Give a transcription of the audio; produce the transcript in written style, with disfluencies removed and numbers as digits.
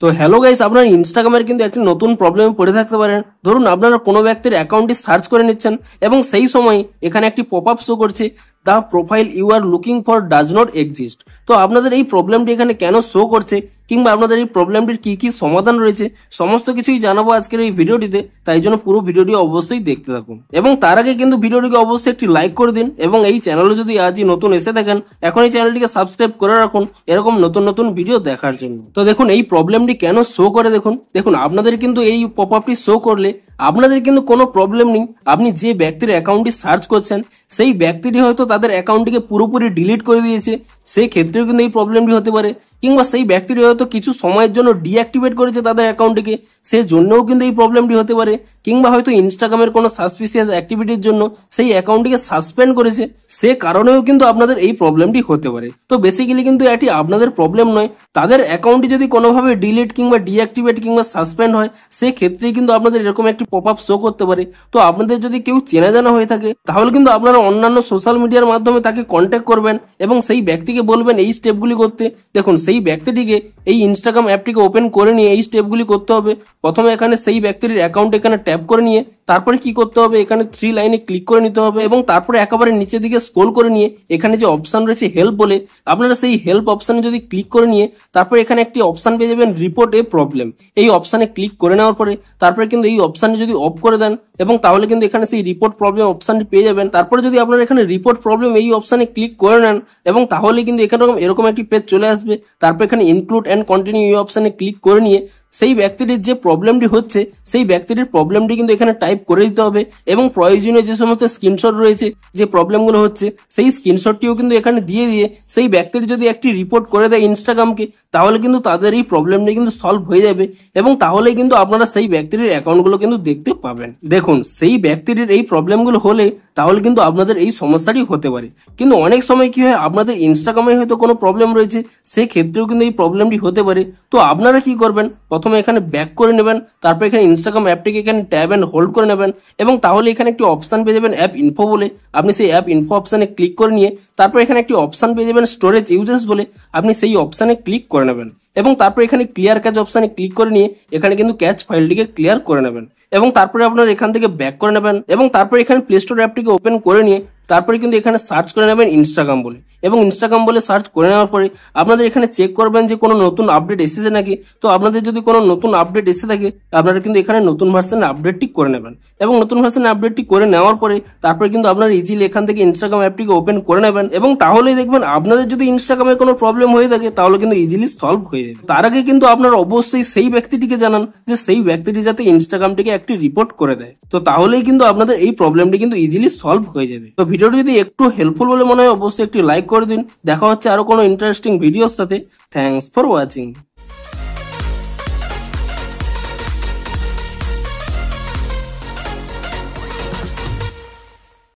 তো hello guys, আপনারা ইনস্টাগ্রামের কিন্তু একটি নতুন প্রবলেমে পড়ে থাকতে পারেন। ধরুন আপনারা কোনো ব্যক্তির অ্যাকাউন্টটি সার্চ করে নিচ্ছেন এবং সেই সময় এখানে একটি পপ আপ শো করছে, the profile you are looking for does not exist. তো আপনাদের এই প্রবলেমটি এখানে কেন শো করছে কিংবা আপনাদের এই প্রবলেমটির কি কি সমাধান রয়েছে সমস্ত কিছুই জানাবো আজকের এই ভিডিওটিতে, তাই জন্য পুরো ভিডিওটি অবশ্যই দেখতে থাকুন। এবং তার আগে কিন্তু ভিডিওটিকে অবশ্যই একটি লাইক করে দিন এবং এই চ্যানেলে যদি আজই নতুন এসে থাকেন এখন এই চ্যানেলটিকে সাবস্ক্রাইব করে রাখুন এরকম নতুন নতুন ভিডিও দেখার জন্য। তো দেখুন এই প্রবলেমটি কেন শো করে, দেখুন আপনাদের কিন্তু এই পপ আপটি শো করলে আপনাদের কিন্তু কোনো প্রবলেম নেই। আপনি যে ব্যক্তির অ্যাকাউন্টটি সার্চ করছেন সেই ব্যক্তিটি হয়তো তাদের অ্যাকাউন্টটিকে পুরোপুরি ডিলিট করে দিয়েছে, সেই ক্ষেত্রেও কিন্তু এই প্রবলেমটি হতে পারে। কিংবা সেই ব্যক্তিটি হয়তো কিছু সময়ের জন্য ডিঅ্যাক্টিভেট করেছে তাদের অ্যাকাউন্টটিকে, সেই জন্যও কিন্তু এই প্রবলেমটি হতে পারে। কিংবা হয়তো ইনস্টাগ্রামের কোনো সাসপিসিয়াস অ্যাক্টিভিটির জন্য সেই অ্যাকাউন্টটিকে সাসপেন্ড করেছে, সে কারণেও কিন্তু আপনাদের এই প্রবলেমটি হতে পারে। তো বেসিক্যালি কিন্তু এটি আপনাদের প্রবলেম নয়, তাদের অ্যাকাউন্টটি যদি কোনোভাবে ডিলিট কিংবা ডিঅ্যাক্টিভেট কিংবা সাসপেন্ড হয় সেই ক্ষেত্রেই কিন্তু আপনাদের এরকম একটি পপ আপ শো করতে পারে। তো আপনাদের যদি কেউ চেনা জানা হয়ে থাকে তাহলে কিন্তু আপনারা অন্যান্য সোশ্যাল মিডিয়ার মাধ্যমে তাকে কন্ট্যাক্ট করবেন এবং সেই ব্যক্তিকে বলবেন এই স্টেপগুলি করতে। দেখুন সেই ব্যক্তিটিকে এই ইনস্টাগ্রাম অ্যাপটিকে ওপেন করে নিয়ে এই স্টেপগুলি করতে হবে। প্রথমে এখানে সেই ব্যক্তির অ্যাকাউন্ট এখানে ট্যাপ করে নিয়ে তারপরে কি করতে হবে, এখানে 3 লাইনে ক্লিক করে নিতে হবে এবং তারপরে একেবারে নিচের দিকে স্ক্রল করে নিয়ে এখানে যে অপশন রয়েছে হেল্প বলে, আপনারা সেই হেল্প অপশনে যদি ক্লিক করে নিয়ে তারপরে এখানে একটি অপশন পেয়ে যাবেন রিপোর্ট এ প্রবলেম। এই অপশনে ক্লিক করে নেওয়ার পরে তারপরে কিন্তু এই অপশনে যদি অফ করে দেন এবং তাহলে কিন্তু এখানে সেই রিপোর্ট প্রবলেম অপশনটি পেয়ে যাবেন। তারপরে যদি আপনারা এখানে রিপোর্ট প্রবলেম এই অপশনে ক্লিক করে নেন এবং তাহলে কিন্তু এরকম একটি পেজ চলে আসবে। তারপর এখানে ইনক্লুড এন্ড কন্টিনিউ এই অপশনে ক্লিক করে নিয়ে সেই ব্যক্তিটির যে প্রবলেমটি হচ্ছে সেই ব্যক্তিটির প্রবলেমটি কিন্তু এখানে টাইপ করে দিতে হবে এবং প্রয়োজনীয় যে সমস্ত স্ক্রিনশট রয়েছে যে প্রবলেমগুলো হচ্ছে সেই স্ক্রিনশটটিও কিন্তু এখানে দিয়ে সেই ব্যক্তিটি যদি একটি রিপোর্ট করে দেয় ইনস্টাগ্রামকে তাহলে কিন্তু তাদের এই প্রবলেমটি কিন্তু সলভ হয়ে যাবে এবং তাহলেই কিন্তু আপনারা সেই ব্যক্তিটির অ্যাকাউন্টগুলো কিন্তু দেখতে পাবেন। দেখুন সেই ব্যক্তিটির এই প্রবলেমগুলো হলে তাহলে কিন্তু আপনাদের এই সমস্যাটি হতে পারে। কিন্তু অনেক সময় কি হয়, আপনাদের ইনস্টাগ্রামে হয়তো কোনো প্রবলেম রয়েছে সেই ক্ষেত্রেও কিন্তু এই প্রবলেমটি হতে পারে। তো আপনারা কি করবেন, প্রথমে এখানে ব্যাক করে নেবেন, তারপর এখানে ইনস্টাগ্রাম অ্যাপটিকে এখানে ট্যাব এন্ড হোল্ড করে নেবেন এবং তাহলে এখানে একটি অপশন পেয়ে যাবেন অ্যাপ ইনফো বলে। আপনি সেই অ্যাপ ইনফো অপশনে ক্লিক করে নিয়ে তারপর এখানে একটি অপশন পেয়ে যাবেন স্টোরেজ ইউজেস বলে, আপনি সেই অপশনে ক্লিক করে নেবেন এবং তারপর এখানে ক্লিয়ার ক্যাচ অপশনে ক্লিক করে নিয়ে এখানে কিন্তু ক্যাচ ফাইলটিকে ক্লিয়ার করে নেবেন এবং তারপরে আপনারা এখান থেকে ব্যাক করে নেবেন এবং তারপর এখানে প্লে স্টোর অ্যাপটিকে ওপেন করে নিয়ে তারপরে কিন্তু এখানে সার্চ করে নেবেন ইনস্টাগ্রাম বলে এবং ইনস্টাগ্রাম বলে সার্চ করে নেওয়ার পরে আপনাদের এখানে চেক করবেন যে কোনো নতুন আপডেট এসেছে নাকি। তো আপনাদের যদি কোনো নতুন আপডেট এসে থাকে আপনারা কিন্তু এখানে নতুন ভার্সনের আপডেটটি করে নেবেন এবং নতুন ভার্সনের আপডেটটি করে নেওয়ার পরে তারপরে কিন্তু আপনারা ইজিলি এখান থেকে ইনস্টাগ্রাম অ্যাপটিকে ওপেন করে নেবেন এবং তাহলেই দেখবেন আপনাদের যদি ইনস্টাগ্রামে কোনো প্রবলেম হয়ে থাকে তাহলে কিন্তু ইজিলি সলভ হয়ে যাবে। তার আগে কিন্তু আপনারা অবশ্যই সেই ব্যক্তিটিকে জানান যে সেই ব্যক্তিটি যাতে ইনস্টাগ্রামটিকে একটি রিপোর্ট করে দেয়, তো তাহলেই কিন্তু আপনাদের এই প্রবলেমটি কিন্তু ইজিলি সলভ হয়ে যাবে। তো ভিডিওটি যদি একটু হেল্পফুল বলে মনে হয় অবশ্যই একটি লাইক করে দিন। দেখা হচ্ছে আরো কোনো ইন্টারেস্টিং ভিডিওর সাথে। Thanks for watching.